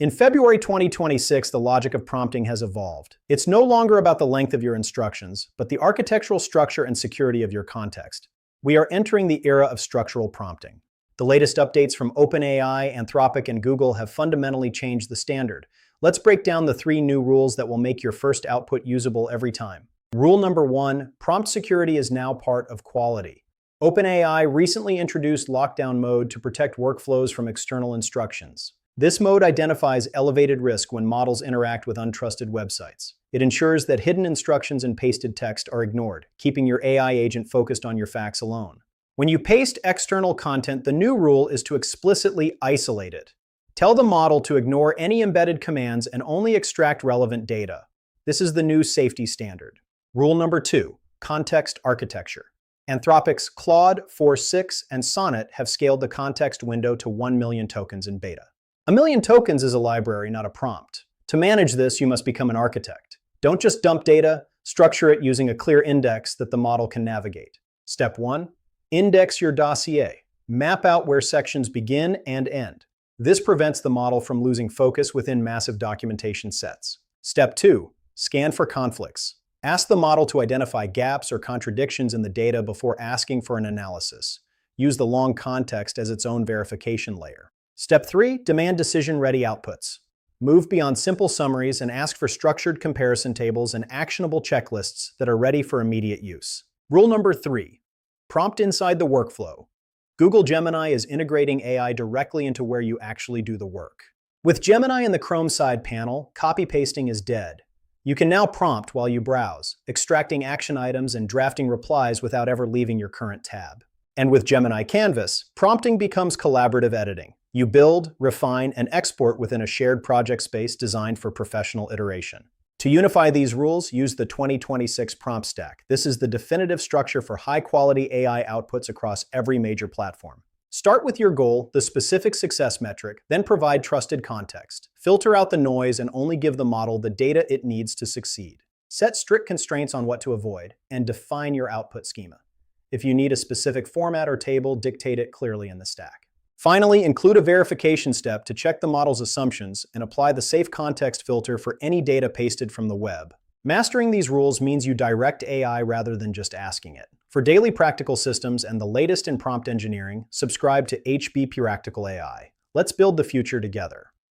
In February 2026, the logic of prompting has evolved. It's no longer about the length of your instructions, but the architectural structure and security of your context. We are entering the era of structural prompting. The latest updates from OpenAI, Anthropic, and Google have fundamentally changed the standard. Let's break down the 3 new rules that will make your first output usable every time. Rule number 1, prompt security is now part of quality. OpenAI recently introduced lockdown mode to protect workflows from external instructions. This mode identifies elevated risk when models interact with untrusted websites. It ensures that hidden instructions and pasted text are ignored, keeping your AI agent focused on your facts alone. When you paste external content, the new rule is to explicitly isolate it. Tell the model to ignore any embedded commands and only extract relevant data. This is the new safety standard. Rule number 2, context architecture. Anthropic's Claude 4.6 and Sonnet have scaled the context window to 1 million tokens in beta. A million tokens is a library, not a prompt. To manage this, you must become an architect. Don't just dump data, structure it using a clear index that the model can navigate. Step 1, index your dossier. Map out where sections begin and end. This prevents the model from losing focus within massive documentation sets. Step 2, scan for conflicts. Ask the model to identify gaps or contradictions in the data before asking for an analysis. Use the long context as its own verification layer. Step 3, demand decision-ready outputs. Move beyond simple summaries and ask for structured comparison tables and actionable checklists that are ready for immediate use. Rule number 3, prompt inside the workflow. Google Gemini is integrating AI directly into where you actually do the work. With Gemini in the Chrome side panel, copy-pasting is dead. You can now prompt while you browse, extracting action items and drafting replies without ever leaving your current tab. And with Gemini Canvas, prompting becomes collaborative editing. You build, refine, and export within a shared project space designed for professional iteration. To unify these rules, use the 2026 Prompt Stack. This is the definitive structure for high-quality AI outputs across every major platform. Start with your goal, the specific success metric, then provide trusted context. Filter out the noise and only give the model the data it needs to succeed. Set strict constraints on what to avoid, and define your output schema. If you need a specific format or table, dictate it clearly in the stack. Finally, include a verification step to check the model's assumptions and apply the safe context filter for any data pasted from the web. Mastering these rules means you direct AI rather than just asking it. For daily practical systems and the latest in prompt engineering, subscribe to HB Practical AI. Let's build the future together.